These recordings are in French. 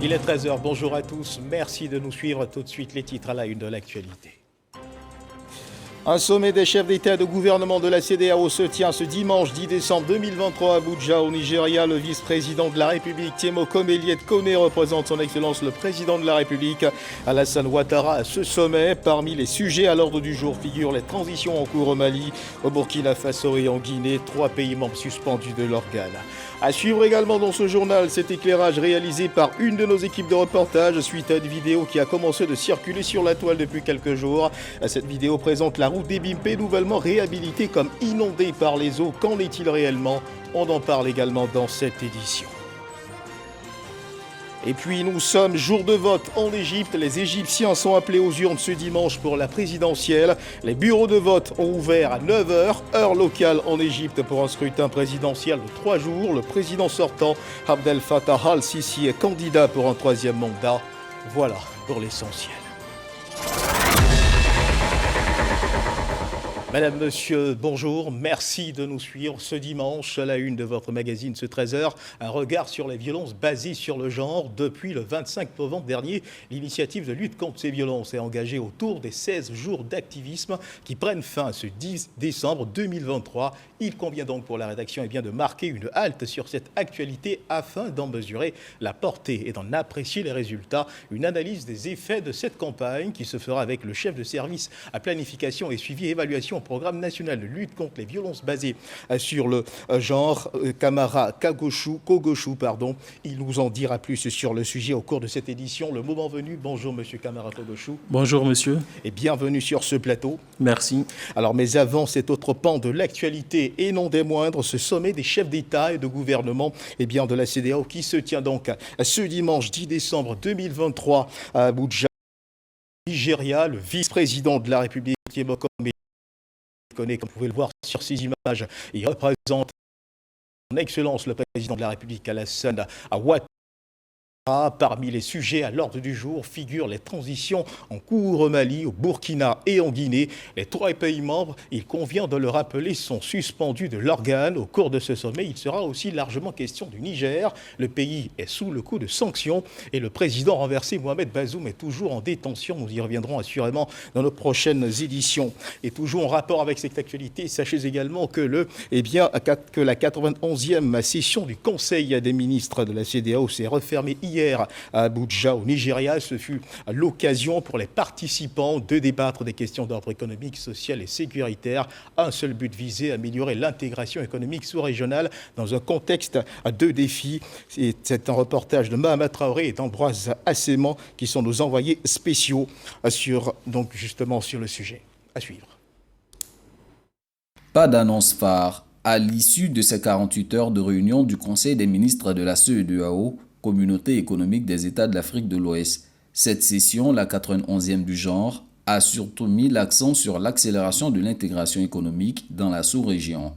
Il est 13 h, bonjour à tous, merci de nous suivre. Tout de suite les titres à la une de l'actualité. Un sommet des chefs d'État et de gouvernement de la CEDEAO se tient ce dimanche 10 décembre 2023 à Abuja, au Nigeria. Le vice-président de la République, Tiemo Komeliet Kone, représente son Excellence le président de la République, Alassane Ouattara, à ce sommet. Parmi les sujets à l'ordre du jour figurent les transitions en cours au Mali, au Burkina Faso et en Guinée, 3 pays membres suspendus de l'organe. À suivre également dans ce journal, cet éclairage réalisé par une de nos équipes de reportage suite à une vidéo qui a commencé de circuler sur la toile depuis quelques jours. Cette vidéo présente la route des Bimpé nouvellement réhabilitée comme inondée par les eaux. Qu'en est-il réellement? On en parle également dans cette édition. Et puis nous sommes jour de vote en Égypte. Les Égyptiens sont appelés aux urnes ce dimanche pour la présidentielle. Les bureaux de vote ont ouvert à 9 h, heure locale en Égypte, pour un scrutin présidentiel de 3 jours. Le président sortant, Abdel Fattah al-Sisi, est candidat pour un 3e mandat. Voilà pour l'essentiel. Madame, monsieur, bonjour, merci de nous suivre ce dimanche à la une de votre magazine ce 13 h. Un regard sur les violences basées sur le genre. Depuis le 25 novembre dernier, l'initiative de lutte contre ces violences est engagée autour des 16 jours d'activisme qui prennent fin ce 10 décembre 2023. Il convient donc pour la rédaction de marquer une halte sur cette actualité afin d'en mesurer la portée et d'en apprécier les résultats. Une analyse des effets de cette campagne qui se fera avec le chef de service à planification et suivi et évaluation au programme national de lutte contre les violences basées sur le genre, Kamara Kogoshu. Il nous en dira plus sur le sujet au cours de cette édition. Le moment venu, bonjour monsieur Kamara Kogoshu. Bonjour monsieur. Et bienvenue sur ce plateau. Merci. Alors mais avant cet autre pan de l'actualité et non des moindres, ce sommet des chefs d'État et de gouvernement de la CEDEAO qui se tient donc ce dimanche 10 décembre 2023 à Abuja, Nigeria. Le vice-président de la République, Tiemo Komeliet Kone, comme vous pouvez le voir sur ces images, il représente son Excellence le président de la République, Alassane Ouattara. Parmi les sujets à l'ordre du jour figurent les transitions en cours au Mali, au Burkina et en Guinée. Les 3 pays membres, il convient de le rappeler, sont suspendus de l'organe. Au cours de ce sommet, il sera aussi largement question du Niger. Le pays est sous le coup de sanctions et le président renversé, Mohamed Bazoum, est toujours en détention. Nous y reviendrons assurément dans nos prochaines éditions. Et toujours en rapport avec cette actualité, sachez également que que la 91e session du Conseil des ministres de la CEDEAO s'est refermée hier à Abuja, au Nigeria. Ce fut l'occasion pour les participants de débattre des questions d'ordre économique, social et sécuritaire. Un seul but visé, améliorer l'intégration économique sous-régionale dans un contexte de défis. C'est un reportage de Mahama Traoré et d'Ambroise Asséman qui sont nos envoyés spéciaux sur le sujet. À suivre. Pas d'annonce phare. À l'issue de ces 48 heures de réunion du Conseil des ministres de la CEDEAO, Communauté économique des États de l'Afrique de l'Ouest. Cette session, la 91e du genre, a surtout mis l'accent sur l'accélération de l'intégration économique dans la sous-région.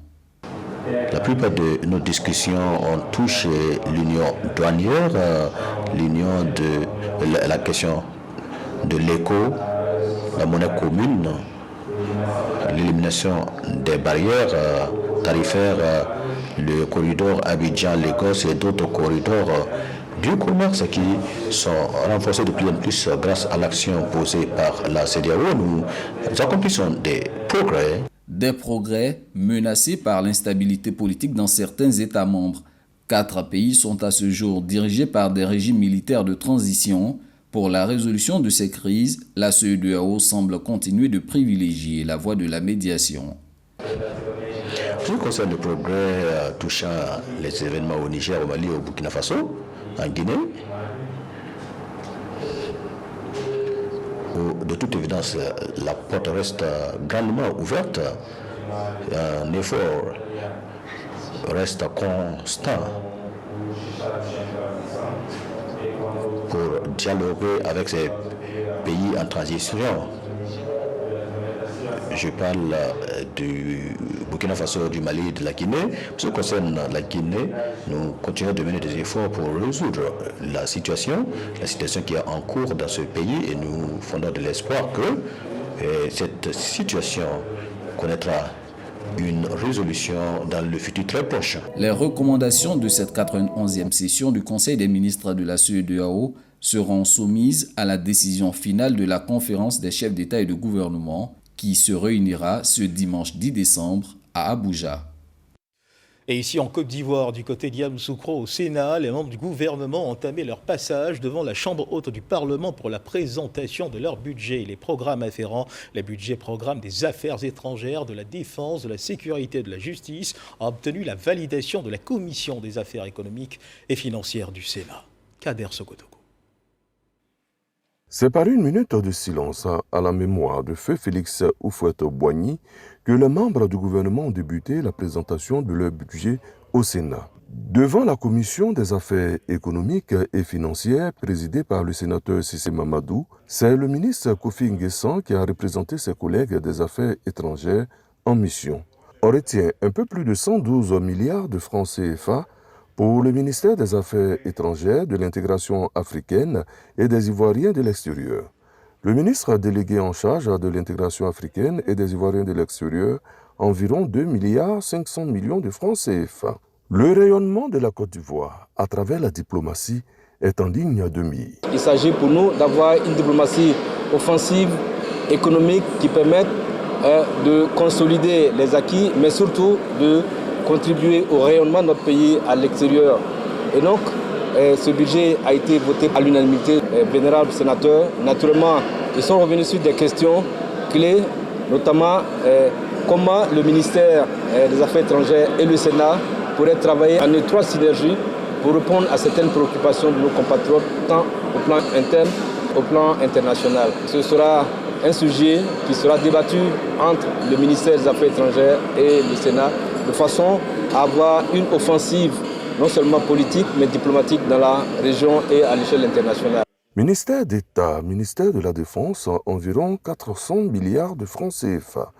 La plupart de nos discussions ont touché l'union douanière, l'union de la question de l'éco, la monnaie commune, l'élimination des barrières tarifaires, le corridor Abidjan-Lagos et d'autres corridors du commerce qui sont renforcés de plus en plus grâce à l'action posée par la CEDEAO. Nous accomplissons des progrès. Des progrès menacés par l'instabilité politique dans certains États membres. 4 pays sont à ce jour dirigés par des régimes militaires de transition. Pour la résolution de ces crises, la CEDEAO semble continuer de privilégier la voie de la médiation. En ce qui concerne le progrès touchant les événements au Niger, au Mali, au Burkina Faso, en Guinée, où de toute évidence la porte reste grandement ouverte, un effort reste constant pour dialoguer avec ces pays en transition. Je parle du Burkina Faso, du Mali et de la Guinée. Pour ce qui concerne la Guinée, nous continuons de mener des efforts pour résoudre la situation qui est en cours dans ce pays et nous fondons de l'espoir que cette situation connaîtra une résolution dans le futur très proche. Les recommandations de cette 91e session du Conseil des ministres de la CEDEAO seront soumises à la décision finale de la conférence des chefs d'État et de gouvernement qui se réunira ce dimanche 10 décembre à Abuja. Et ici en Côte d'Ivoire, du côté d'Yamoussoukro au Sénat, les membres du gouvernement ont entamé leur passage devant la Chambre haute du Parlement pour la présentation de leur budget. Les programmes afférents, les budgets programmes des affaires étrangères, de la défense, de la sécurité et de la justice, ont obtenu la validation de la Commission des affaires économiques et financières du Sénat. Kader Sokotogo. C'est par une minute de silence à la mémoire de feu Félix Houphouët-Boigny que les membres du gouvernement ont débuté la présentation de leur budget au Sénat. Devant la commission des affaires économiques et financières présidée par le sénateur Cissé Mamadou, c'est le ministre Kofi Nguessan qui a représenté ses collègues des affaires étrangères en mission. On retient un peu plus de 112 milliards de francs CFA pour le ministère des Affaires étrangères, de l'intégration africaine et des Ivoiriens de l'extérieur. Le ministre délégué en charge de l'intégration africaine et des Ivoiriens de l'extérieur, environ 2 milliards 500 millions de francs CFA. Le rayonnement de la Côte d'Ivoire à travers la diplomatie est en ligne de mire. Il s'agit pour nous d'avoir une diplomatie offensive, économique, qui permette de consolider les acquis, mais surtout de contribuer au rayonnement de notre pays à l'extérieur. Et donc, ce budget a été voté à l'unanimité. Vénérables sénateurs, naturellement, ils sont revenus sur des questions clés, notamment comment le ministère des Affaires étrangères et le Sénat pourraient travailler en étroite synergie pour répondre à certaines préoccupations de nos compatriotes, tant au plan interne qu'au plan international. Ce sera un sujet qui sera débattu entre le ministère des Affaires étrangères et le Sénat, de façon à avoir une offensive non seulement politique, mais diplomatique dans la région et à l'échelle internationale. Ministère d'État, ministère de la Défense, environ 400 milliards de francs CFA.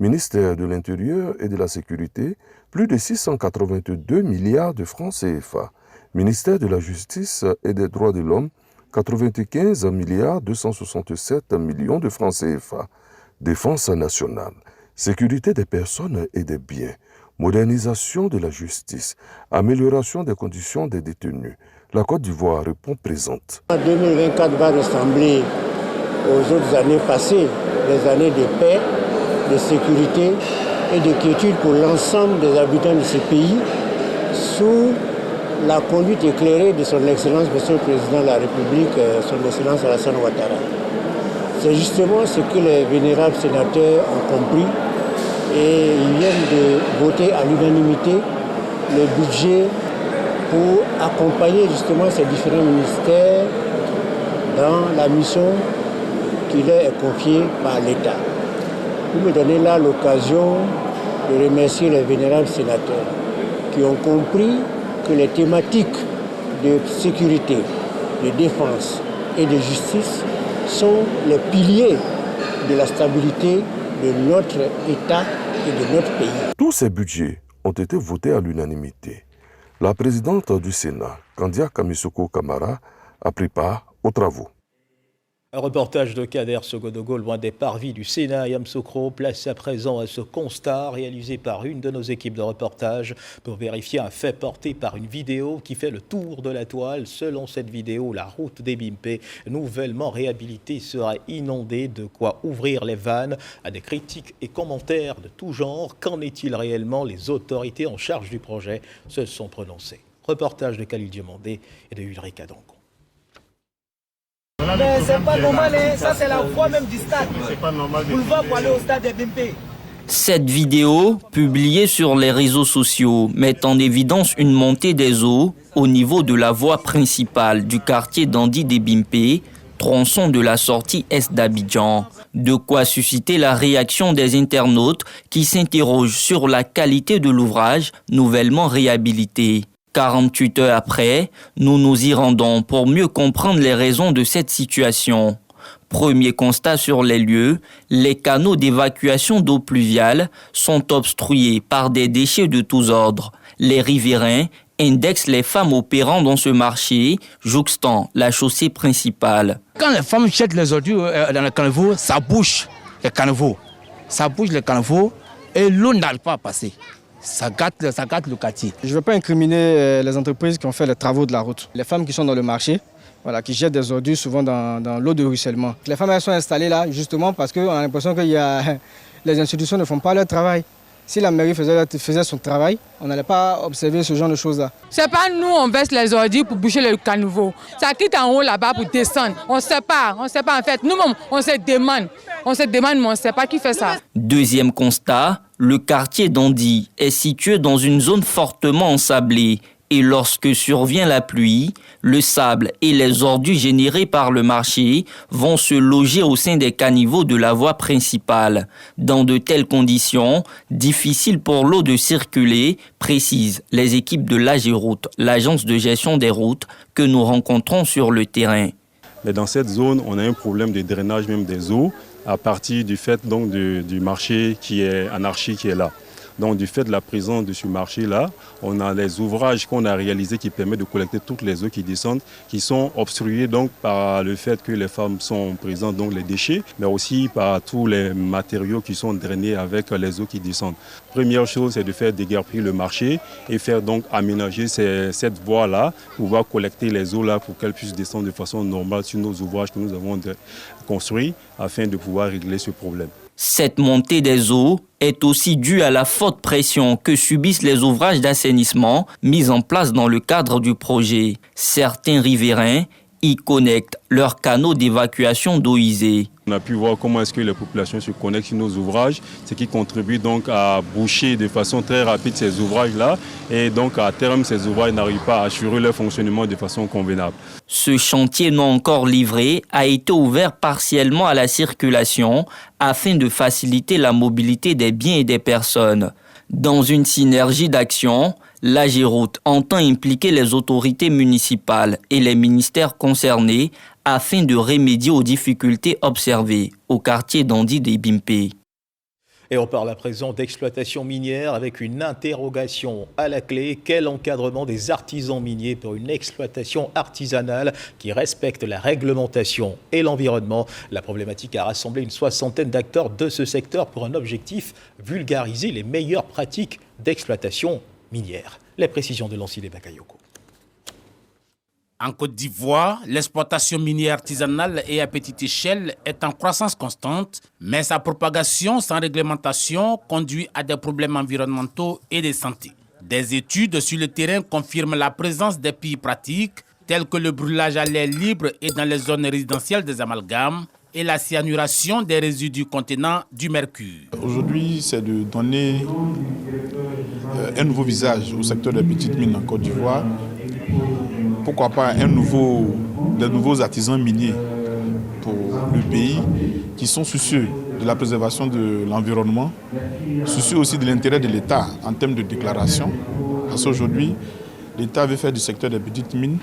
Ministère de l'Intérieur et de la Sécurité, plus de 682 milliards de francs CFA. Ministère de la Justice et des Droits de l'Homme, 95 milliards 267 millions de francs CFA. Défense nationale, sécurité des personnes et des biens, modernisation de la justice, amélioration des conditions des détenus. La Côte d'Ivoire répond présente. 2024 va ressembler aux autres années passées, les années de paix, de sécurité et de quiétude pour l'ensemble des habitants de ce pays, sous la conduite éclairée de son Excellence, Monsieur le Président de la République, son Excellence Alassane Ouattara. C'est justement ce que les vénérables sénateurs ont compris et ils viennent de voter à l'unanimité le budget pour accompagner justement ces différents ministères dans la mission qui leur est confiée par l'État. Vous me donnez là l'occasion de remercier les vénérables sénateurs qui ont compris que les thématiques de sécurité, de défense et de justice sont les piliers de la stabilité de notre État et de notre pays. Tous ces budgets ont été votés à l'unanimité. La présidente du Sénat, Kandia Kamisoko Kamara, a pris part aux travaux. Un reportage de Kader Sokotogo, loin des parvis du Sénat à Yamoussoukro, place à présent à ce constat réalisé par une de nos équipes de reportage pour vérifier un fait porté par une vidéo qui fait le tour de la toile. Selon cette vidéo, la route des Bimpé, nouvellement réhabilitée, sera inondée, de quoi ouvrir les vannes à des critiques et commentaires de tout genre. Qu'en est-il réellement? Les autorités en charge du projet se sont prononcées. Reportage de Khalil Diomandé et de Ulrika Danko. Mais c'est pas normal, hein. Ça c'est la voie même du stade. Boulevard pour aller au stade des Bimpé. Cette vidéo, publiée sur les réseaux sociaux, met en évidence une montée des eaux au niveau de la voie principale du quartier d'Andi des Bimpé, tronçon de la sortie est d'Abidjan. De quoi susciter la réaction des internautes qui s'interrogent sur la qualité de l'ouvrage nouvellement réhabilité. 48 heures après, nous nous y rendons pour mieux comprendre les raisons de cette situation. Premier constat sur les lieux, les canaux d'évacuation d'eau pluviale sont obstrués par des déchets de tous ordres. Les riverains indexent les femmes opérant dans ce marché, jouxtant la chaussée principale. Quand les femmes jettent les ordures dans le caniveau, ça bouche les caniveaux. Ça bouge les caniveaux et l'eau n'arrive pas à passer. Ça gâte le quartier. Je ne veux pas incriminer les entreprises qui ont fait les travaux de la route. Les femmes qui sont dans le marché, voilà, qui jettent des ordures souvent dans l'eau de ruissellement. Les femmes elles sont installées là justement parce qu'on a l'impression que les institutions ne font pas leur travail. Si la mairie faisait son travail, on n'allait pas observer ce genre de choses-là. C'est pas nous, on verse les ordures pour boucher le caniveau. Ça quitte en haut là-bas pour descendre. On ne sait pas en fait. Nous-mêmes, on se demande, mais on ne sait pas qui fait ça. Deuxième constat, le quartier d'Andy est situé dans une zone fortement ensablée. Et lorsque survient la pluie, le sable et les ordures générées par le marché vont se loger au sein des caniveaux de la voie principale. Dans de telles conditions, difficile pour l'eau de circuler, précisent les équipes de l'AGERoute, l'agence de gestion des routes que nous rencontrons sur le terrain. Mais dans cette zone, on a un problème de drainage même des eaux à partir du fait donc, du marché qui est anarchique qui est là. Donc du fait de la présence de ce marché-là, on a les ouvrages qu'on a réalisés qui permettent de collecter toutes les eaux qui descendent, qui sont obstruées donc par le fait que les femmes sont présentes, donc les déchets, mais aussi par tous les matériaux qui sont drainés avec les eaux qui descendent. Première chose, c'est de faire déguerpir le marché et faire donc aménager cette voie-là, pouvoir collecter les eaux-là pour qu'elles puissent descendre de façon normale sur nos ouvrages que nous avons construits afin de pouvoir régler ce problème. Cette montée des eaux est aussi due à la forte pression que subissent les ouvrages d'assainissement mis en place dans le cadre du projet. Certains riverains y connectent leurs canaux d'évacuation d'eau usée. On a pu voir comment est-ce que les populations se connectent sur nos ouvrages, ce qui contribue donc à boucher de façon très rapide ces ouvrages-là. Et donc à terme, ces ouvrages n'arrivent pas à assurer leur fonctionnement de façon convenable. Ce chantier non encore livré a été ouvert partiellement à la circulation afin de faciliter la mobilité des biens et des personnes. Dans une synergie d'action, l'AGERoute entend impliquer les autorités municipales et les ministères concernés afin de remédier aux difficultés observées au quartier d'Andy des Bimpé. Et on parle à présent d'exploitation minière avec une interrogation à la clé. Quel encadrement des artisans miniers pour une exploitation artisanale qui respecte la réglementation et l'environnement? La problématique a rassemblé une soixantaine d'acteurs de ce secteur pour un objectif: vulgariser les meilleures pratiques d'exploitation minière. Les précisions de Lansile Bakayoko. En Côte d'Ivoire, l'exploitation minière artisanale et à petite échelle est en croissance constante, mais sa propagation sans réglementation conduit à des problèmes environnementaux et de santé. Des études sur le terrain confirment la présence des pires pratiques, telles que le brûlage à l'air libre et dans les zones résidentielles des amalgames, et la cyanuration des résidus contenant du mercure. Aujourd'hui, c'est de donner un nouveau visage au secteur des petites mines en Côte d'Ivoire. Pourquoi pas des nouveaux artisans miniers pour le pays qui sont soucieux de la préservation de l'environnement, soucieux aussi de l'intérêt de l'État en termes de déclaration. Parce qu'aujourd'hui, l'État veut faire du secteur des petites mines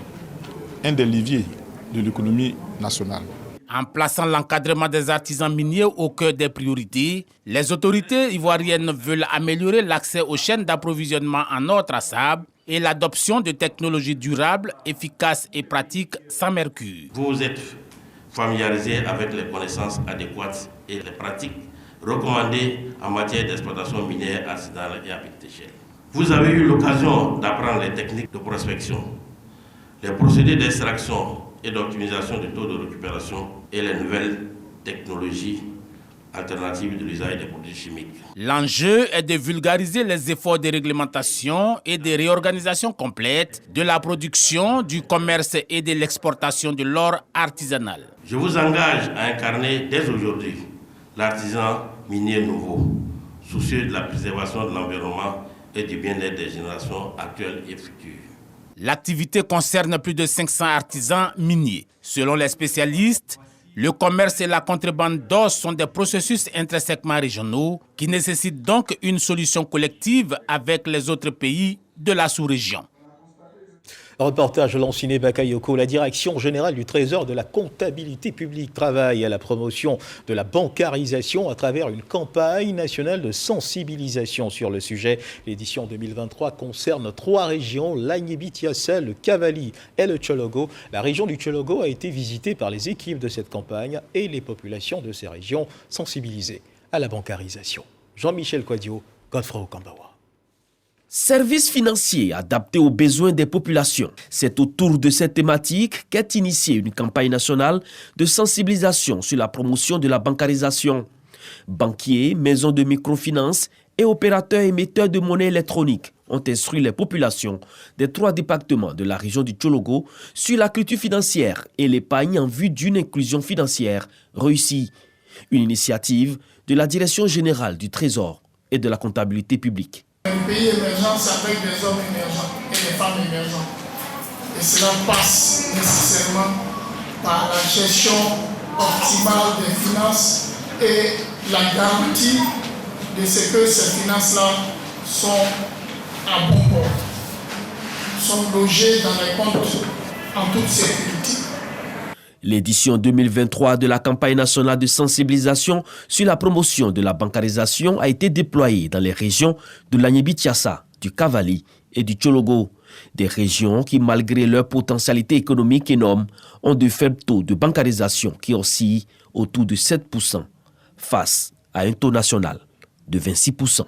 un des leviers de l'économie nationale. En plaçant l'encadrement des artisans miniers au cœur des priorités, les autorités ivoiriennes veulent améliorer l'accès aux chaînes d'approvisionnement en or traçable et l'adoption de technologies durables, efficaces et pratiques sans mercure. Vous êtes familiarisé avec les connaissances adéquates et les pratiques recommandées en matière d'exploitation minière artisanale et à petite échelle. Vous avez eu l'occasion d'apprendre les techniques de prospection, les procédés d'extraction et d'optimisation du taux de récupération et les nouvelles technologies alternatives de l'usage des produits chimiques. L'enjeu est de vulgariser les efforts de réglementation et de réorganisation complète de la production, du commerce et de l'exportation de l'or artisanal. Je vous engage à incarner dès aujourd'hui l'artisan minier nouveau, soucieux de la préservation de l'environnement et du bien-être des générations actuelles et futures. L'activité concerne plus de 500 artisans miniers. Selon les spécialistes, le commerce et la contrebande d'or sont des processus intrinsèquement régionaux qui nécessitent donc une solution collective avec les autres pays de la sous-région. Reportage Lansile Bakayoko. La direction générale du Trésor de la comptabilité publique travaille à la promotion de la bancarisation à travers une campagne nationale de sensibilisation sur le sujet. L'édition 2023 concerne 3 régions, l'Agnébi-Tiassel, le Cavali et le Tchologo. La région du Tchologo a été visitée par les équipes de cette campagne et les populations de ces régions sensibilisées à la bancarisation. Jean-Michel Kouadio, Godfrey Okambawa. Services financiers adaptés aux besoins des populations. C'est autour de cette thématique qu'est initiée une campagne nationale de sensibilisation sur la promotion de la bancarisation. Banquiers, maisons de microfinance et opérateurs émetteurs de monnaie électronique ont instruit les populations des 3 départements de la région du Tchologo sur la culture financière et l'épargne en vue d'une inclusion financière réussie. Une initiative de la Direction générale du Trésor et de la comptabilité publique. Un pays émergent s'appelle des hommes émergents et des femmes émergentes. Et cela passe nécessairement par la gestion optimale des finances et la garantie de ce que ces finances-là sont à bon port, sont logées dans les comptes en toute sécurité. L'édition 2023 de la campagne nationale de sensibilisation sur la promotion de la bancarisation a été déployée dans les régions de l'Agnébi-Tiassa, du Cavali et du Tchologo. Des régions qui, malgré leur potentialité économique énorme, ont de faibles taux de bancarisation qui oscillent autour de 7% face à un taux national de 26%.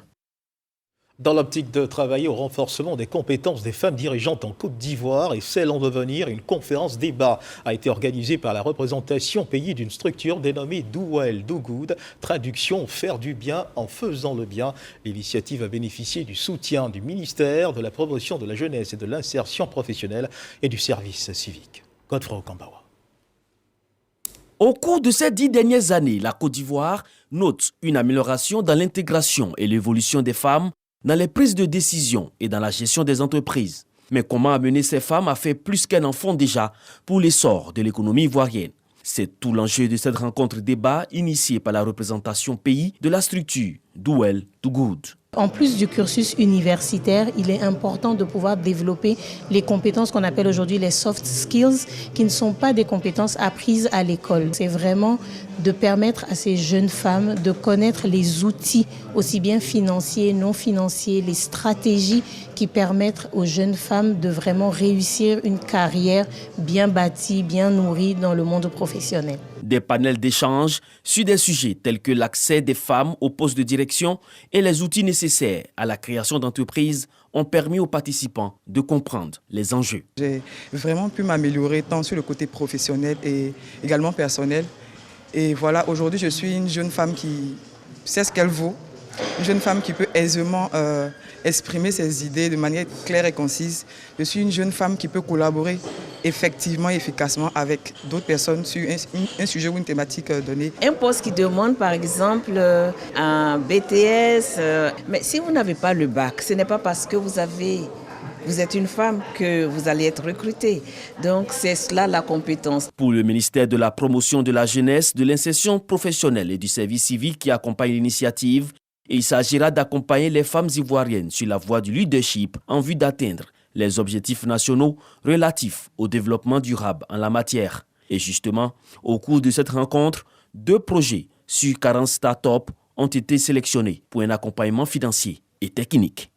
Dans l'optique de travailler au renforcement des compétences des femmes dirigeantes en Côte d'Ivoire et celles en devenir, une conférence débat a été organisée par la représentation pays d'une structure dénommée Do Well, Do Good, traduction faire du bien en faisant le bien. L'initiative a bénéficié du soutien du ministère de la promotion de la jeunesse et de l'insertion professionnelle et du service civique. Godfrey Okambawa. Au cours de ces 10 dernières années, la Côte d'Ivoire note une amélioration dans l'intégration et l'évolution des femmes dans les prises de décision et dans la gestion des entreprises. Mais comment amener ces femmes à faire plus qu'elles en font déjà pour l'essor de l'économie ivoirienne? C'est tout l'enjeu de cette rencontre débat initiée par la représentation pays de la structure Do Well, Do Good. En plus du cursus universitaire, il est important de pouvoir développer les compétences qu'on appelle aujourd'hui les soft skills, qui ne sont pas des compétences apprises à l'école. C'est vraiment de permettre à ces jeunes femmes de connaître les outils, aussi bien financiers, non financiers, les stratégies qui permettent aux jeunes femmes de vraiment réussir une carrière bien bâtie, bien nourrie dans le monde professionnel. Des panels d'échange sur des sujets tels que l'accès des femmes aux postes de direction et les outils nécessaires à la création d'entreprises ont permis aux participants de comprendre les enjeux. J'ai vraiment pu m'améliorer tant sur le côté professionnel et également personnel. Et voilà, aujourd'hui, je suis une jeune femme qui sait ce qu'elle vaut, une jeune femme qui peut aisément exprimer ses idées de manière claire et concise. Je suis une jeune femme qui peut collaborer effectivement et efficacement avec d'autres personnes sur un sujet ou une thématique donnée. Un poste qui demande par exemple un BTS, mais si vous n'avez pas le bac, ce n'est pas parce que vous êtes une femme que vous allez être recrutée. Donc c'est cela la compétence. Pour le ministère de la Promotion de la Jeunesse, de l'Insertion professionnelle et du service civique qui accompagne l'initiative, il s'agira d'accompagner les femmes ivoiriennes sur la voie du leadership en vue d'atteindre les objectifs nationaux relatifs au développement durable en la matière. Et justement, au cours de cette rencontre, 2 projets sur 40 start-up ont été sélectionnés pour un accompagnement financier et technique.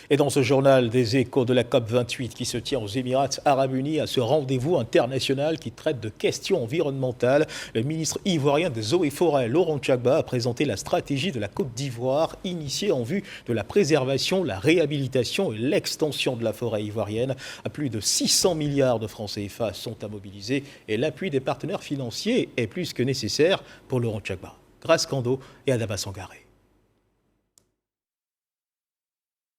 Et dans ce journal des échos de la COP28 qui se tient aux Émirats Arabes Unis, à ce rendez-vous international qui traite de questions environnementales, le ministre ivoirien des Eaux et Forêts, Laurent Gbagba, a présenté la stratégie de la Côte d'Ivoire initiée en vue de la préservation, la réhabilitation et l'extension de la forêt ivoirienne. À plus de 600 milliards de francs CFA sont à mobiliser et l'appui des partenaires financiers est plus que nécessaire pour Laurent Gbagba. Grace Kando et Adama Sangaré.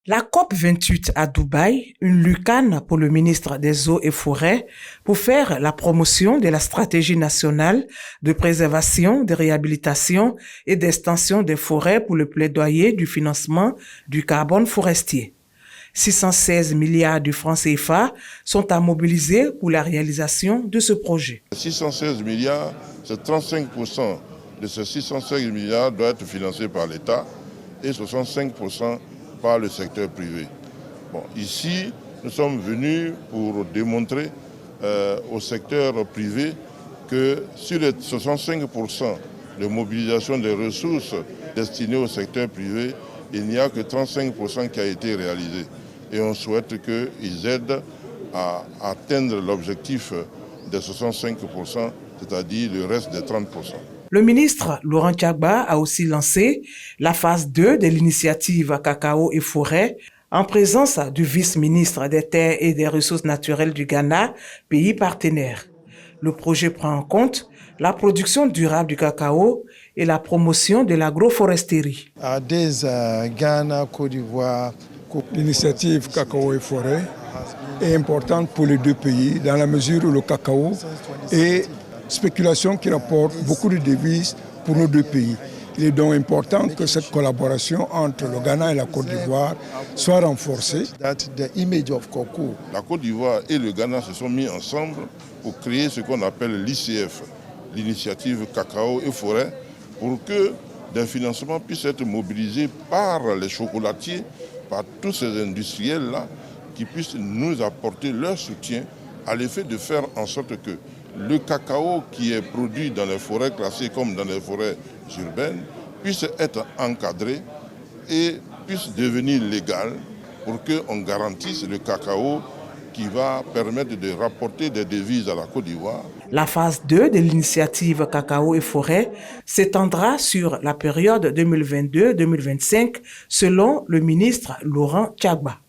La COP28 à Dubaï, une lucane pour le ministre des Eaux et Forêts pour faire la promotion de la stratégie nationale de préservation, de réhabilitation et d'extension des forêts pour le plaidoyer du financement du carbone forestier. 616 milliards de francs CFA sont à mobiliser pour la réalisation de ce projet. 616 milliards, c'est 35% de ces 616 milliards doivent être financés par l'État et 65% par le secteur privé. Bon, ici, nous sommes venus pour démontrer au secteur privé que sur les 65% de mobilisation des ressources destinées au secteur privé, il n'y a que 35% qui a été réalisé. Et on souhaite qu'ils aident à atteindre l'objectif des 65%, c'est-à-dire le reste des 30%. Le ministre Laurent Tchagba a aussi lancé la phase 2 de l'initiative Cacao et Forêt en présence du vice-ministre des Terres et des Ressources naturelles du Ghana, pays partenaire. Le projet prend en compte la production durable du cacao et la promotion de l'agroforesterie. Ghana, Côte d'Ivoire, l'initiative Cacao et Forêt est importante pour les deux pays dans la mesure où le cacao est spéculation qui rapporte beaucoup de devises pour nos deux pays. Il est donc important que cette collaboration entre le Ghana et la Côte d'Ivoire soit renforcée. La Côte d'Ivoire et le Ghana se sont mis ensemble pour créer ce qu'on appelle l'ICF, l'initiative Cacao et Forêt, pour que des financements puissent être mobilisés par les chocolatiers, par tous ces industriels-là, qui puissent nous apporter leur soutien à l'effet de faire en sorte que le cacao qui est produit dans les forêts classées comme dans les forêts urbaines puisse être encadré et puisse devenir légal pour qu'on garantisse le cacao qui va permettre de rapporter des devises à la Côte d'Ivoire. La phase 2 de l'initiative Cacao et Forêt s'étendra sur la période 2022-2025 selon le ministre Laurent Tchagba.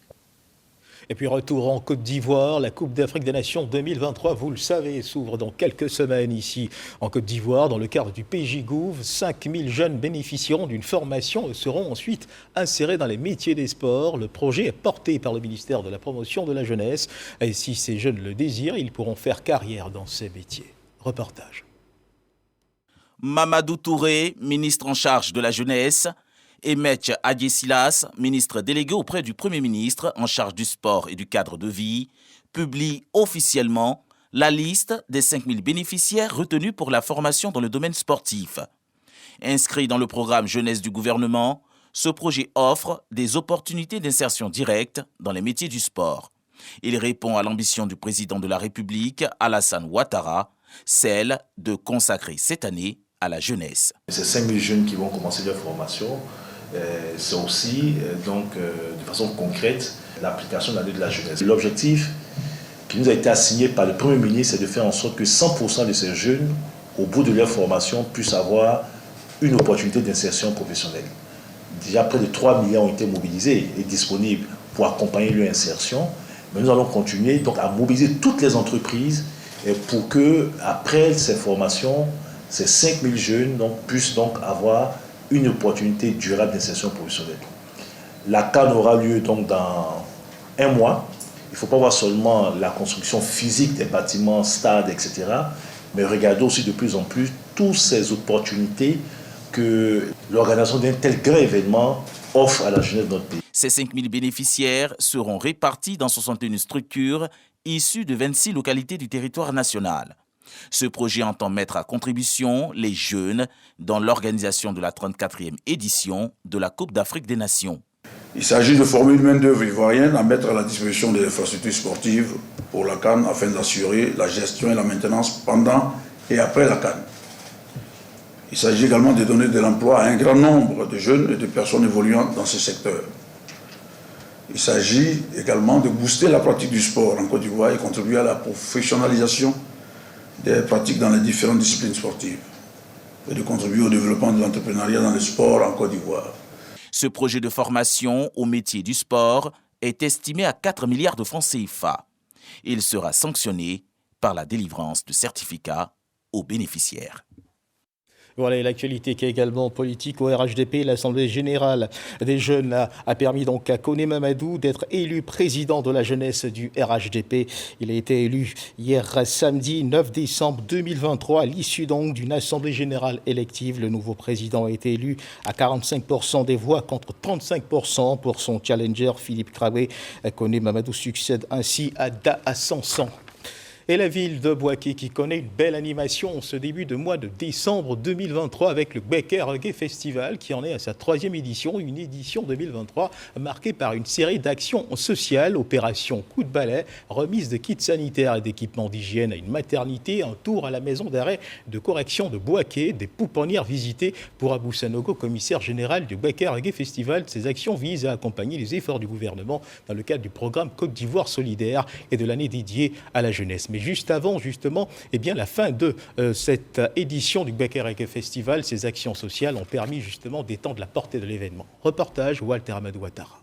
Et puis retour en Côte d'Ivoire, la Coupe d'Afrique des Nations 2023, vous le savez, s'ouvre dans quelques semaines ici en Côte d'Ivoire. Dans le cadre du PJGouv, 5000 jeunes bénéficieront d'une formation et seront ensuite insérés dans les métiers des sports. Le projet est porté par le ministère de la Promotion de la Jeunesse. Et si ces jeunes le désirent, ils pourront faire carrière dans ces métiers. Reportage. Mamadou Touré, ministre en charge de la jeunesse, et Metch Adjesilas, ministre délégué auprès du Premier ministre en charge du sport et du cadre de vie, publie officiellement la liste des 5000 bénéficiaires retenus pour la formation dans le domaine sportif. Inscrit dans le programme jeunesse du gouvernement, ce projet offre des opportunités d'insertion directe dans les métiers du sport. Il répond à l'ambition du président de la République, Alassane Ouattara, celle de consacrer cette année à la jeunesse. Ces 5000 jeunes qui vont commencer leur formation, c'est aussi de façon concrète l'application de l'année de la jeunesse. L'objectif qui nous a été assigné par le Premier ministre, c'est de faire en sorte que 100% de ces jeunes, au bout de leur formation, puissent avoir une opportunité d'insertion professionnelle. Déjà, près de 3 milliards ont été mobilisés et disponibles pour accompagner leur insertion. Mais nous allons continuer donc à mobiliser toutes les entreprises pour que, après ces formations, ces 5000 jeunes puissent avoir une opportunité durable d'insertion professionnelle. La CAN aura lieu donc dans 1 mois. Il ne faut pas voir seulement la construction physique des bâtiments, stades, etc., mais regarder aussi de plus en plus toutes ces opportunités que l'organisation d'un tel grand événement offre à la jeunesse de notre pays. Ces 5000 bénéficiaires seront répartis dans 61 structures issues de 26 localités du territoire national. Ce projet entend mettre à contribution les jeunes dans l'organisation de la 34e édition de la Coupe d'Afrique des Nations. Il s'agit de former une main-d'œuvre ivoirienne à mettre à la disposition des infrastructures sportives pour la CAN afin d'assurer la gestion et la maintenance pendant et après la CAN. Il s'agit également de donner de l'emploi à un grand nombre de jeunes et de personnes évoluant dans ce secteur. Il s'agit également de booster la pratique du sport en Côte d'Ivoire et contribuer à la professionnalisation des pratiques dans les différentes disciplines sportives et de contribuer au développement de l'entrepreneuriat dans le sport en Côte d'Ivoire. Ce projet de formation au métier du sport est estimé à 4 milliards de francs CFA. Il sera sanctionné par la délivrance de certificats aux bénéficiaires. Voilà l'actualité qui est également politique au RHDP. L'Assemblée générale des jeunes a permis donc à Koné Mamadou d'être élu président de la jeunesse du RHDP. Il a été élu hier samedi 9 décembre 2023 à l'issue donc d'une Assemblée générale élective. Le nouveau président a été élu à 45% des voix contre 35% pour son challenger Philippe Krabé. Koné Mamadou succède ainsi à Da Assansan. Et la ville de Bouaké qui connaît une belle animation en ce début de mois de décembre 2023 avec le Bouaké Reggae Festival qui en est à sa 3e édition, une édition 2023 marquée par une série d'actions sociales, opérations coup de balai, remise de kits sanitaires et d'équipements d'hygiène à une maternité, un tour à la maison d'arrêt de correction de Bouaké, des pouponnières visitées pour Abou Sanogo, commissaire général du Bouaké Reggae Festival. Ces actions visent à accompagner les efforts du gouvernement dans le cadre du programme Côte d'Ivoire solidaire et de l'année dédiée à la jeunesse. Mais juste avant, justement, eh bien, la fin de cette édition du Gbeke Reggae Festival, ces actions sociales ont permis justement d'étendre la portée de l'événement. Reportage Walter Amadou Ouattara.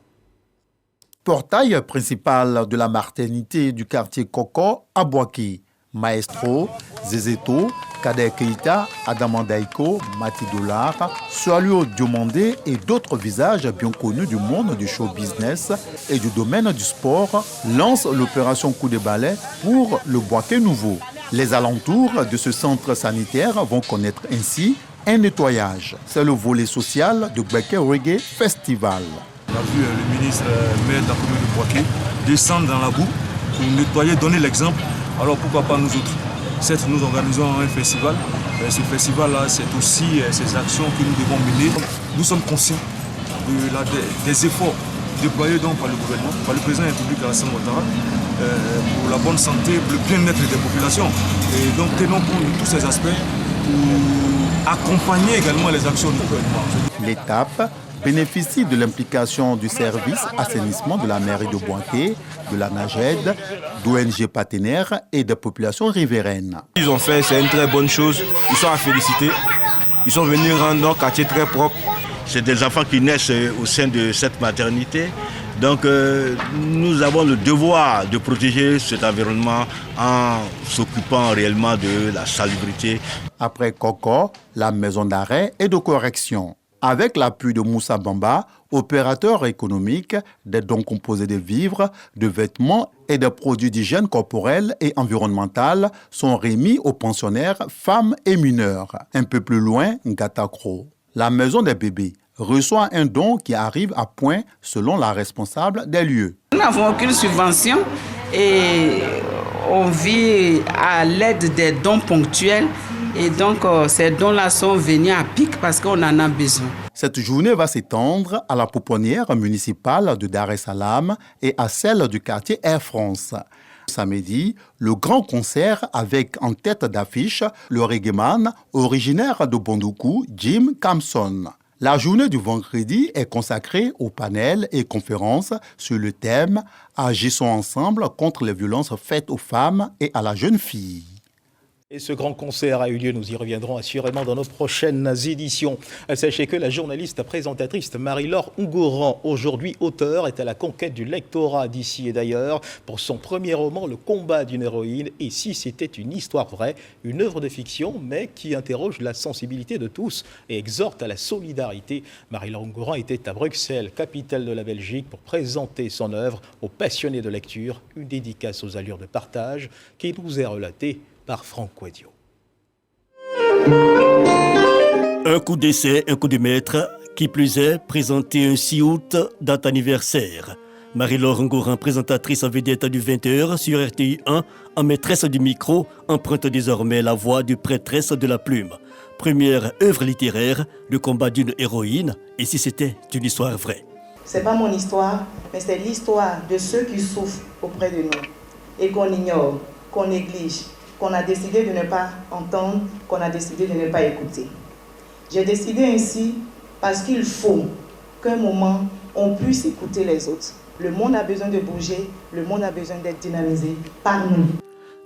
Portail principal de la maternité du quartier Koko à Boaké. Maestro, Zézéto, Kader Keita, Adama Daiko, Mati Dollar, Sualio Diomandé et d'autres visages bien connus du monde du show business et du domaine du sport lancent l'opération Coup de balai pour le Boaké nouveau. Les alentours de ce centre sanitaire vont connaître ainsi un nettoyage. C'est le volet social du Gbeke Reggae Festival. On a vu le ministre maire de la commune de Boaké descendre dans la boue pour nettoyer, donner l'exemple. Alors pourquoi pas nous autres? Certes, nous organisons un festival, mais ce festival-là, c'est aussi ces actions que nous devons mener. Nous sommes conscients des efforts déployés donc par le gouvernement, par le président de la République Alassane Ouattara, pour la bonne santé, pour le bien-être des populations. Et donc tenons compte de tous ces aspects pour accompagner également les actions du gouvernement. L'étape bénéficie de l'implication du service assainissement de la mairie de Boaké, de la NAGED, d'ONG partenaires et de populations riveraines. Ils ont fait, c'est une très bonne chose. Ils sont à féliciter. Ils sont venus rendre notre quartier très propre. C'est des enfants qui naissent au sein de cette maternité. Donc nous avons le devoir de protéger cet environnement en s'occupant réellement de la salubrité. Après Koko, la maison d'arrêt et de correction. Avec l'appui de Moussa Bamba, opérateur économique, des dons composés de vivres, de vêtements et de produits d'hygiène corporelle et environnementale sont remis aux pensionnaires, femmes et mineurs. Un peu plus loin, Ngatakro. La maison des bébés reçoit un don qui arrive à point selon la responsable des lieux. Nous n'avons aucune subvention et on vit à l'aide des dons ponctuels. Et donc, ces dons-là sont venus à pic parce qu'on en a besoin. Cette journée va s'étendre à la pouponnière municipale de Dar es Salaam et à celle du quartier Air France. Samedi, le grand concert avec en tête d'affiche le reggaeman originaire de Bondoukou, Jim Kamson. La journée du vendredi est consacrée aux panels et conférences sur le thème « Agissons ensemble contre les violences faites aux femmes et à la jeune fille ». Et ce grand concert a eu lieu, nous y reviendrons assurément dans nos prochaines éditions. Sachez que la journaliste présentatrice Marie-Laure Ungoran, aujourd'hui auteure, est à la conquête du lectorat d'ici et d'ailleurs pour son premier roman, Le combat d'une héroïne. Et si c'était une histoire vraie, une œuvre de fiction, mais qui interroge la sensibilité de tous et exhorte à la solidarité. Marie-Laure Ungoran était à Bruxelles, capitale de la Belgique, pour présenter son œuvre aux passionnés de lecture, une dédicace aux allures de partage qui nous est relatée par Franck Quadio. Un coup d'essai, un coup de maître, qui plus est, présenté un 6 août, date anniversaire. Marie-Laure Ungoran, présentatrice en vedette du 20h sur RTI 1, en maîtresse du micro, emprunte désormais la voix du prêtresse de la plume. Première œuvre littéraire, Le combat d'une héroïne, et si c'était une histoire vraie. C'est pas mon histoire, mais c'est l'histoire de ceux qui souffrent auprès de nous et qu'on ignore, qu'on néglige, qu'on a décidé de ne pas entendre, qu'on a décidé de ne pas écouter. J'ai décidé ainsi parce qu'il faut qu'un moment, on puisse écouter les autres. Le monde a besoin de bouger, le monde a besoin d'être dynamisé par nous.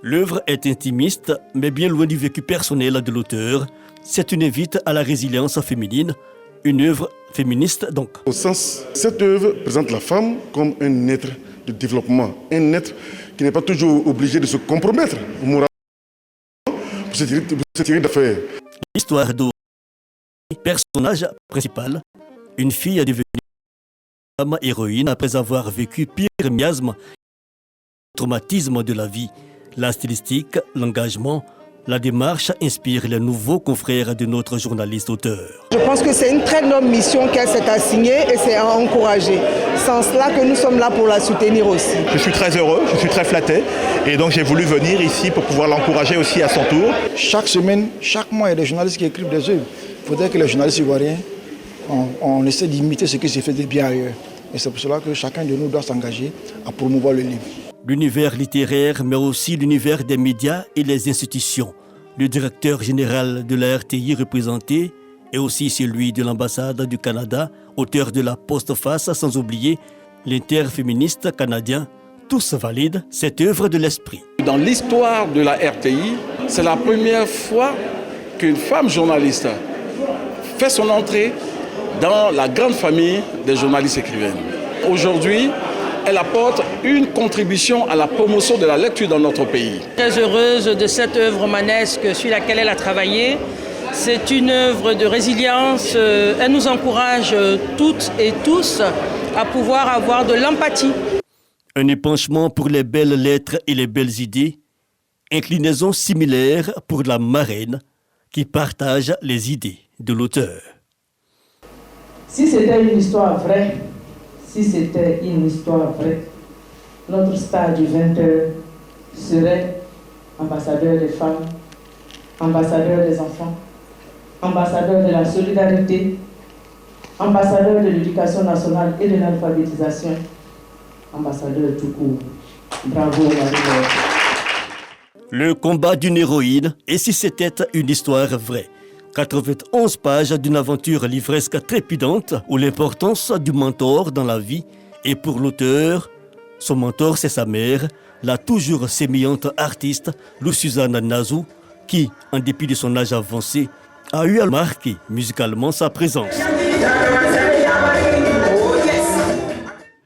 L'œuvre est intimiste, mais bien loin du vécu personnel de l'auteur. C'est une invite à la résilience féminine, une œuvre féministe donc. Au sens, cette œuvre présente la femme comme un être de développement, un être qui n'est pas toujours obligé de se compromettre moralement pour se tirer d'affaires. L'histoire d'O, personnage principal, une fille est devenue femme héroïne après avoir vécu pire miasme, traumatisme de la vie. La stylistique, l'engagement, la démarche inspire les nouveaux confrères de notre journaliste-auteur. Je pense que c'est une très noble mission qu'elle s'est assignée et c'est à encourager. C'est en cela que nous sommes là pour la soutenir aussi. Je suis très heureux, je suis très flatté et donc j'ai voulu venir ici pour pouvoir l'encourager aussi à son tour. Chaque semaine, chaque mois, il y a des journalistes qui écrivent des œuvres. Il faudrait que les journalistes ivoiriens, on essaie d'imiter ce qui se fait de bien ailleurs. Et c'est pour cela que chacun de nous doit s'engager à promouvoir le livre. L'univers littéraire, mais aussi l'univers des médias et les institutions. Le directeur général de la RTI représenté et aussi celui de l'ambassade du Canada, auteur de la postface, sans oublier l'interféministe canadien tous valident cette œuvre de l'esprit. Dans l'histoire de la RTI, c'est la première fois qu'une femme journaliste fait son entrée dans la grande famille des journalistes écrivaines. Aujourd'hui, elle apporte une contribution à la promotion de la lecture dans notre pays. Très heureuse de cette œuvre romanesque sur laquelle elle a travaillé. C'est une œuvre de résilience. Elle nous encourage toutes et tous à pouvoir avoir de l'empathie. Un épanchement pour les belles lettres et les belles idées. Inclinaison similaire pour la marraine qui partage les idées de l'auteur. Si c'était une histoire vraie, notre star du 20h serait ambassadeur des femmes, ambassadeur des enfants, ambassadeur de la solidarité, ambassadeur de l'éducation nationale et de l'alphabétisation, ambassadeur tout court. Bravo, Marie-Laure. Le combat d'une héroïne, et si c'était une histoire vraie. 91 pages d'une aventure livresque trépidante où l'importance du mentor dans la vie et pour l'auteur, son mentor c'est sa mère, la toujours sémillante artiste Lou Suzanne Nazou qui, en dépit de son âge avancé, a eu à marquer musicalement sa présence.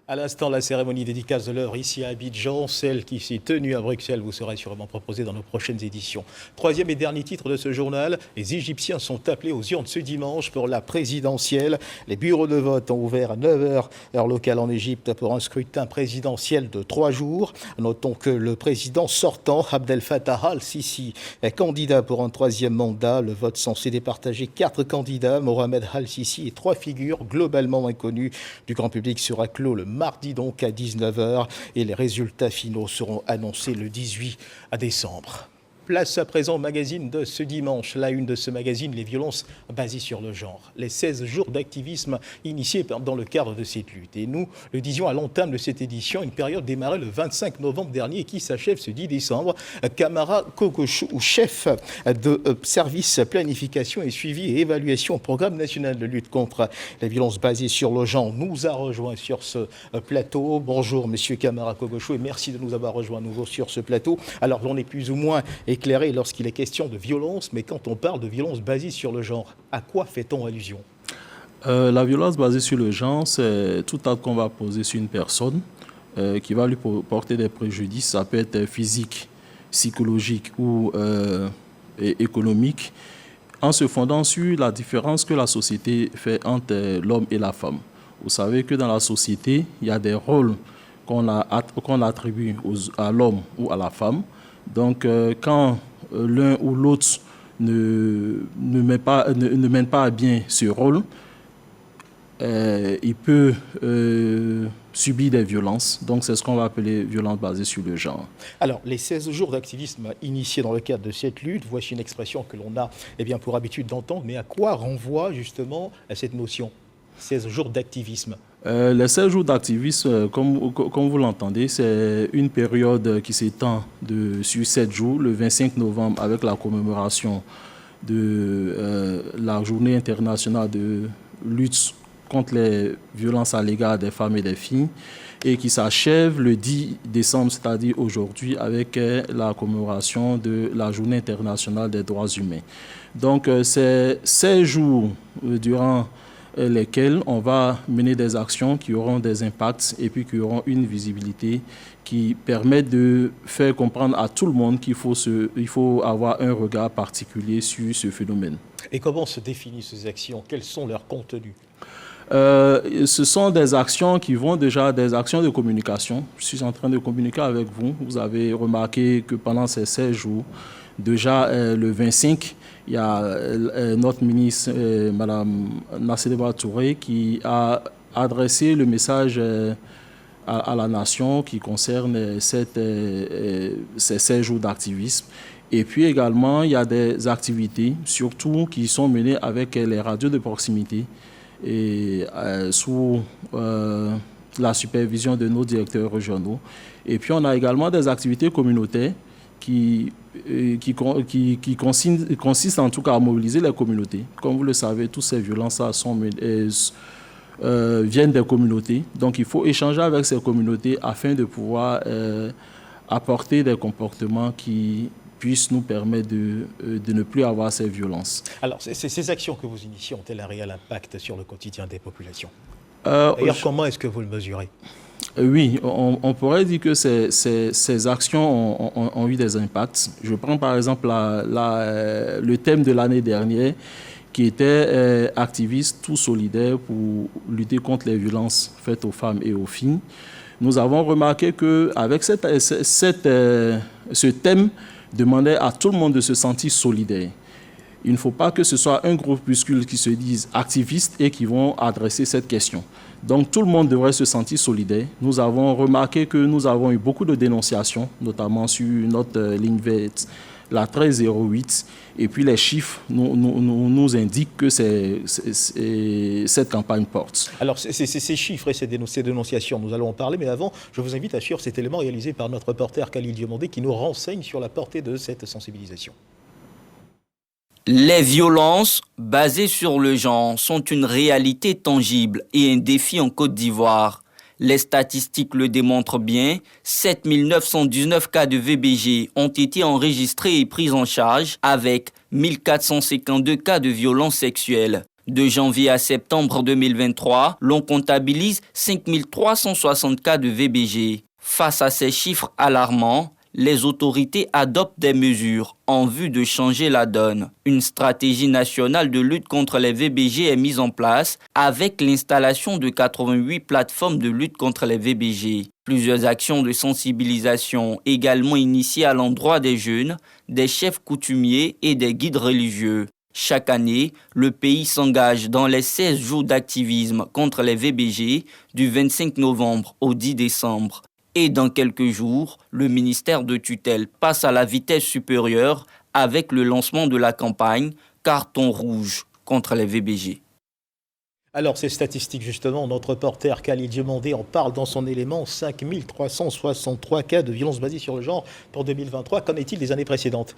À l'instant, la cérémonie dédicace de l'heure ici à Abidjan, celle qui s'est tenue à Bruxelles, vous sera sûrement proposée dans nos prochaines éditions. Troisième et dernier titre de ce journal, les Égyptiens sont appelés aux urnes ce dimanche pour la présidentielle. Les bureaux de vote ont ouvert à 9h, heure locale en Égypte, pour un scrutin présidentiel de 3 jours. Notons que le président sortant, Abdel Fattah al-Sisi, est candidat pour un 3e mandat. Le vote censé départager 4 candidats, Mohamed al-Sisi et 3 figures globalement inconnues du grand public sera clos le mardi donc à 19h et les résultats finaux seront annoncés le 18 décembre. Place à présent au magazine de ce dimanche. La une de ce magazine, les violences basées sur le genre. Les 16 jours d'activisme initiés dans le cadre de cette lutte. Et nous le disions à l'entame de cette édition, une période démarrée le 25 novembre dernier et qui s'achève ce 10 décembre. Camara Kokochou, chef de service planification et suivi et évaluation au programme national de lutte contre les violences basées sur le genre, nous a rejoint sur ce plateau. Bonjour monsieur Camara Kokochou et merci de nous avoir rejoint à nouveau sur ce plateau. Alors on est plus ou moins éclairé lorsqu'il est question de violence, mais quand on parle de violence basée sur le genre, à quoi fait-on allusion ? La violence basée sur le genre, c'est tout acte qu'on va poser sur une personne qui va lui porter des préjudices. Ça peut être physique, psychologique ou économique, en se fondant sur la différence que la société fait entre l'homme et la femme. Vous savez que dans la société, il y a des rôles qu'on attribue à l'homme ou à la femme. Donc, quand l'un ou l'autre ne mène pas à bien ce rôle, il peut subir des violences. Donc, c'est ce qu'on va appeler violence basée sur le genre. Alors, les 16 jours d'activisme initiés dans le cadre de cette lutte, voici une expression que l'on a pour habitude d'entendre, mais à quoi renvoie justement cette notion, 16 jours d'activisme ? Les 16 jours d'activisme, comme vous l'entendez, c'est une période qui s'étend sur 7 jours, le 25 novembre avec la commémoration de la journée internationale de lutte contre les violences à l'égard des femmes et des filles et qui s'achève le 10 décembre, c'est-à-dire aujourd'hui, avec la commémoration de la journée internationale des droits humains. Donc, c'est 16 jours durant lesquels on va mener des actions qui auront des impacts et puis qui auront une visibilité qui permet de faire comprendre à tout le monde qu'il faut avoir un regard particulier sur ce phénomène. Et comment se définissent ces actions ? Quels sont leurs contenus ? Ce sont des actions qui vont déjà, des actions de communication. Je suis en train de communiquer avec vous. Vous avez remarqué que pendant ces 16 jours, déjà le 25, il y a notre ministre, Mme Nassedeba Touré, qui a adressé le message à la nation qui concerne ces 16 jours d'activisme. Et puis également, il y a des activités, surtout qui sont menées avec les radios de proximité et sous la supervision de nos directeurs régionaux. Et puis on a également des activités communautaires qui consiste en tout cas à mobiliser les communautés. Comme vous le savez, toutes ces violences sont viennent des communautés. Donc il faut échanger avec ces communautés afin de pouvoir apporter des comportements qui puissent nous permettre de ne plus avoir ces violences. Alors, ces actions que vous initiez ont-elles un réel impact sur le quotidien des populations? D'ailleurs, comment est-ce que vous le mesurez? Oui, on pourrait dire que ces actions ont eu des impacts. Je prends par exemple le thème de l'année dernière qui était activiste, tout solidaire pour lutter contre les violences faites aux femmes et aux filles. Nous avons remarqué qu'avec ce thème, demandait à tout le monde de se sentir solidaire. Il ne faut pas que ce soit un groupuscule qui se dise activiste et qui vont adresser cette question. Donc tout le monde devrait se sentir solidaire. Nous avons remarqué que nous avons eu beaucoup de dénonciations, notamment sur notre ligne verte, la 1308. Et puis les chiffres nous indiquent que cette campagne porte. Alors ces chiffres et ces dénonciations, nous allons en parler, mais avant, je vous invite à suivre cet élément réalisé par notre reporter Khalil Diomandé qui nous renseigne sur la portée de cette sensibilisation. Les violences basées sur le genre sont une réalité tangible et un défi en Côte d'Ivoire. Les statistiques le démontrent bien, 7 919 cas de VBG ont été enregistrés et pris en charge avec 1452 cas de violences sexuelles. De janvier à septembre 2023, l'on comptabilise 5 360 cas de VBG. Face à ces chiffres alarmants, les autorités adoptent des mesures en vue de changer la donne. Une stratégie nationale de lutte contre les VBG est mise en place avec l'installation de 88 plateformes de lutte contre les VBG. Plusieurs actions de sensibilisation également initiées à l'endroit des jeunes, des chefs coutumiers et des guides religieux. Chaque année, le pays s'engage dans les 16 jours d'activisme contre les VBG du 25 novembre au 10 décembre. Et dans quelques jours, le ministère de tutelle passe à la vitesse supérieure avec le lancement de la campagne « Carton rouge » contre les VBG. Alors ces statistiques justement, notre reporter Khalil Diomandé en parle dans son élément, 5 363 cas de violences basées sur le genre pour 2023. Qu'en est-il des années précédentes ?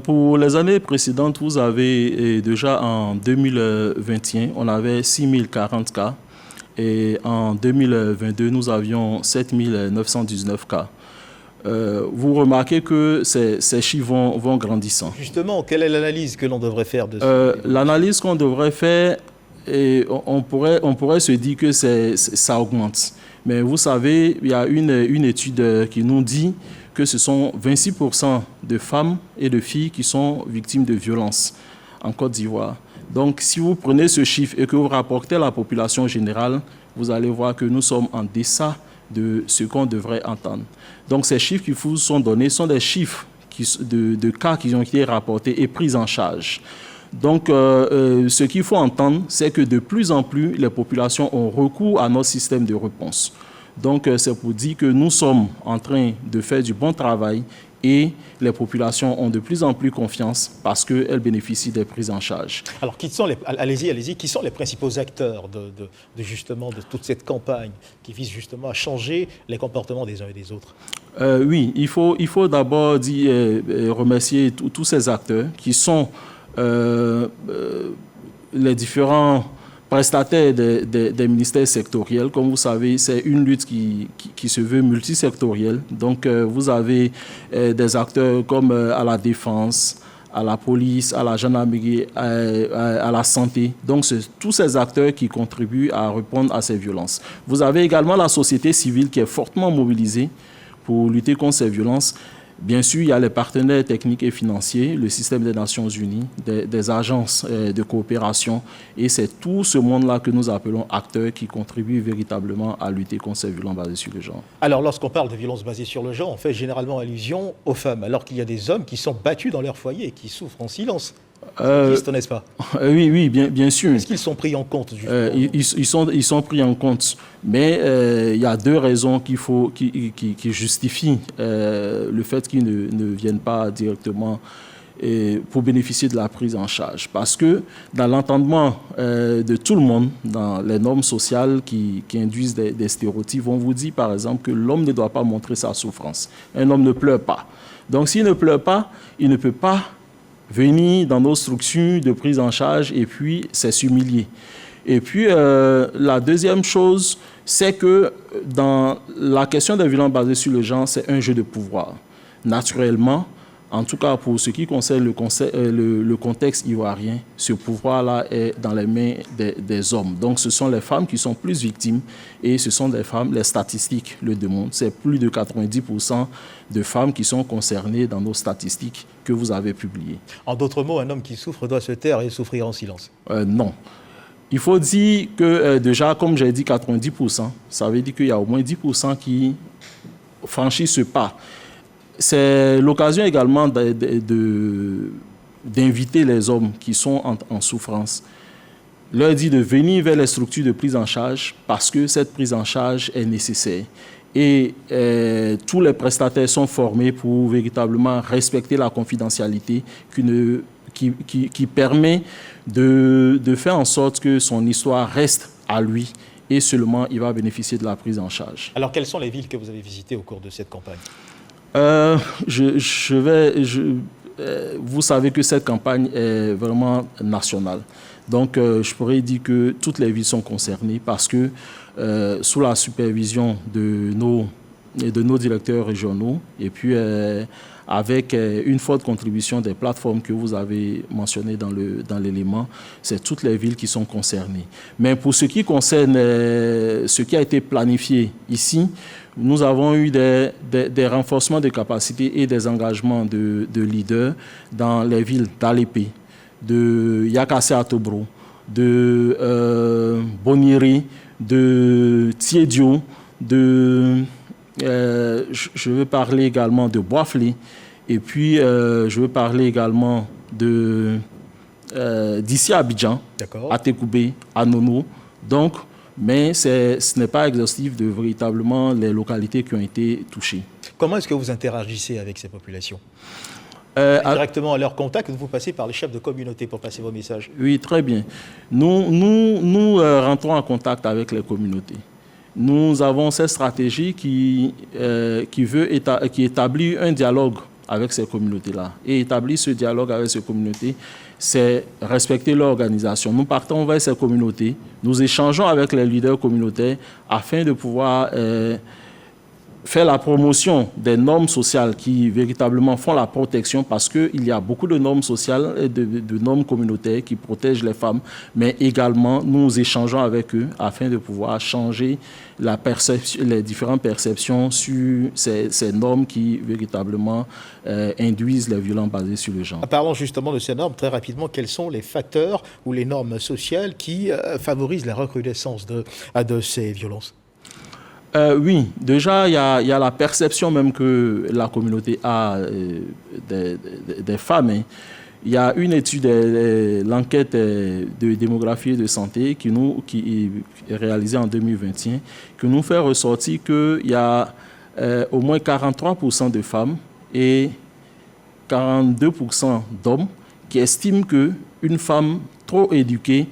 Pour les années précédentes, vous avez déjà en 2021, on avait 6 040 cas. Et en 2022, nous avions 7 919 cas. Vous remarquez que ces chiffres vont grandissant. Justement, quelle est l'analyse que l'on devrait faire de ça? L'analyse qu'on devrait faire, on pourrait se dire que ça augmente. Mais vous savez, il y a une étude qui nous dit que ce sont 26% de femmes et de filles qui sont victimes de violences en Côte d'Ivoire. Donc, si vous prenez ce chiffre et que vous rapportez à la population générale, vous allez voir que nous sommes en deçà de ce qu'on devrait entendre. Donc, ces chiffres qui vous sont donnés sont des chiffres de cas qui ont été rapportés et pris en charge. Donc, ce qu'il faut entendre, c'est que de plus en plus, les populations ont recours à notre système de réponse. Donc, c'est pour dire que nous sommes en train de faire du bon travail et les populations ont de plus en plus confiance parce qu'elles bénéficient des prises en charge. Alors, qui sont les principaux acteurs justement de toute cette campagne qui vise justement à changer les comportements des uns et des autres? Oui, il faut d'abord remercier tous ces acteurs qui sont les différents prestataires des ministères sectoriels. Comme vous savez, c'est une lutte qui se veut multisectorielle. Donc, vous avez des acteurs comme à la défense, à la police, à la gendarmerie, à la santé. Donc, c'est tous ces acteurs qui contribuent à répondre à ces violences. Vous avez également la société civile qui est fortement mobilisée pour lutter contre ces violences. Bien sûr, il y a les partenaires techniques et financiers, le système des Nations Unies, des agences de coopération. Et c'est tout ce monde-là que nous appelons acteurs qui contribuent véritablement à lutter contre ces violences basées sur le genre. Alors, lorsqu'on parle de violences basées sur le genre, on fait généralement allusion aux femmes, alors qu'il y a des hommes qui sont battus dans leur foyer et qui souffrent en silence. N'est-ce pas? Oui, bien sûr. Est-ce qu'ils sont pris en compte? Ils sont pris en compte. Mais il y a deux raisons qui justifient le fait qu'ils ne viennent pas directement pour bénéficier de la prise en charge. Parce que dans l'entendement de tout le monde, dans les normes sociales qui induisent des stéréotypes, on vous dit par exemple que l'homme ne doit pas montrer sa souffrance. Un homme ne pleure pas. Donc s'il ne pleure pas, il ne peut pas venir dans nos structures de prise en charge et puis c'est s'humilier. Et puis, la deuxième chose, c'est que dans la question des violences basées sur le genre, c'est un jeu de pouvoir. Naturellement, en tout cas pour ce qui concerne le contexte ivoirien, ce pouvoir-là est dans les mains des hommes. Donc ce sont les femmes qui sont plus victimes et ce sont des femmes, les statistiques le démontrent. C'est plus de 90% de femmes qui sont concernées dans nos statistiques que vous avez publiées. En d'autres mots, un homme qui souffre doit se taire et souffrir en silence. Non. Il faut dire que déjà, comme j'ai dit 90%, ça veut dire qu'il y a au moins 10% qui franchissent ce pas. C'est l'occasion également d'inviter les hommes qui sont en souffrance, leur dire de venir vers les structures de prise en charge parce que cette prise en charge est nécessaire. Et tous les prestataires sont formés pour véritablement respecter la confidentialité qui permet de faire en sorte que son histoire reste à lui et seulement il va bénéficier de la prise en charge. Alors, quelles sont les villes que vous avez visitées au cours de cette campagne ? Vous savez que cette campagne est vraiment nationale. Donc, je pourrais dire que toutes les villes sont concernées parce que sous la supervision de nos directeurs régionaux et puis avec une forte contribution des plateformes que vous avez mentionnées dans l'élément, c'est toutes les villes qui sont concernées. Mais pour ce qui concerne ce qui a été planifié ici, nous avons eu des renforcements de capacités et des engagements de leaders dans les villes d'Alépé, de Yakassé-Atobro, de Boniri, de Tiédio, je veux parler également de Boisflé, et puis je veux parler également d'ici à Abidjan, à Tekoubé, à Nono. Donc, mais ce n'est pas exhaustif de véritablement les localités qui ont été touchées. Comment est-ce que vous interagissez avec ces populations ? Directement à leur contact, vous passez par les chefs de communauté pour passer vos messages. Oui, très bien. Nous rentrons en contact avec les communautés. Nous avons cette stratégie qui établit un dialogue avec ces communautés-là. Et établir ce dialogue avec ces communautés, c'est respecter leur organisation. Nous partons vers ces communautés, nous échangeons avec les leaders communautaires afin de pouvoir faire la promotion des normes sociales qui véritablement font la protection parce qu'il y a beaucoup de normes sociales et de normes communautaires qui protègent les femmes, mais également nous échangeons avec eux afin de pouvoir changer les différentes perceptions sur ces normes qui véritablement induisent les violences basées sur le genre. Parlons justement de ces normes très rapidement. Quels sont les facteurs ou les normes sociales qui favorisent la recrudescence de ces violences ? Oui, déjà, il y a la perception même que la communauté a des femmes. Hein. Il y a une étude, l'enquête de démographie et de santé qui est réalisée en 2021, qui nous fait ressortir qu'il y a au moins 43% de femmes et 42% d'hommes qui estiment qu'une femme trop éduquée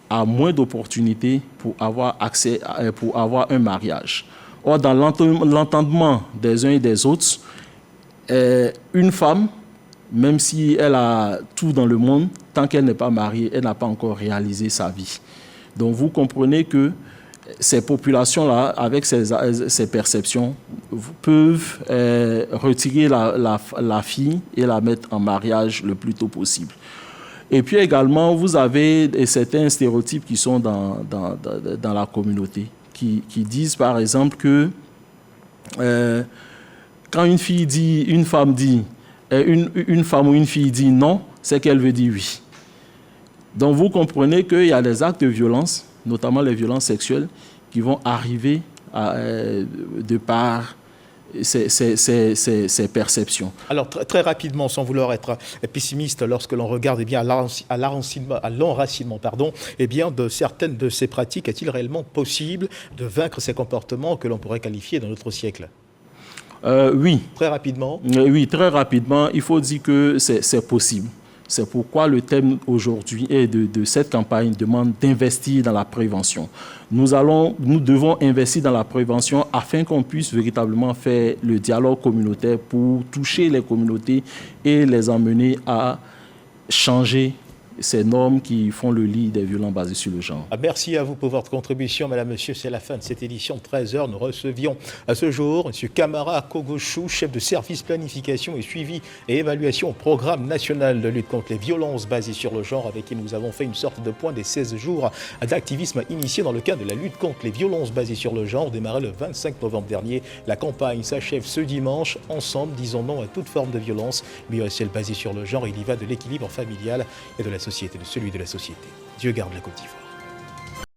a moins d'opportunités pour avoir accès, pour avoir un mariage. Or, dans l'entendement des uns et des autres, une femme, même si elle a tout dans le monde, tant qu'elle n'est pas mariée, elle n'a pas encore réalisé sa vie. Donc, vous comprenez que ces populations-là, avec ces perceptions, peuvent retirer la fille et la mettre en mariage le plus tôt possible. Et puis également, vous avez certains stéréotypes qui sont dans la communauté, qui disent par exemple que quand une femme ou une fille dit non, c'est qu'elle veut dire oui. Donc vous comprenez qu'il y a des actes de violence, notamment les violences sexuelles, qui vont arriver de par ces perceptions. Alors très rapidement, sans vouloir être pessimiste, lorsque l'on regarde à l'enracinement de certaines de ces pratiques, est-il réellement possible de vaincre ces comportements que l'on pourrait qualifier dans notre siècle ? Oui. Très rapidement. Oui, très rapidement. Il faut dire que c'est possible. C'est pourquoi le thème aujourd'hui de cette campagne demande d'investir dans la prévention. Nous devons investir dans la prévention afin qu'on puisse véritablement faire le dialogue communautaire pour toucher les communautés et les emmener à changer ces normes qui font le lit des violences basées sur le genre. Merci à vous pour votre contribution, Madame, Monsieur. C'est la fin de cette édition 13h. Nous recevions à ce jour M. Kamara Kogochou, chef de service planification et suivi et évaluation au programme national de lutte contre les violences basées sur le genre, avec qui nous avons fait une sorte de point des 16 jours d'activisme initié dans le cadre de la lutte contre les violences basées sur le genre, démarré le 25 novembre dernier. La campagne s'achève ce dimanche. Ensemble, disons non à toute forme de violence, mais aussi celle basée sur le genre. Il y va de l'équilibre familial et de la société, de celui de la société. Dieu garde la Côte d'Ivoire.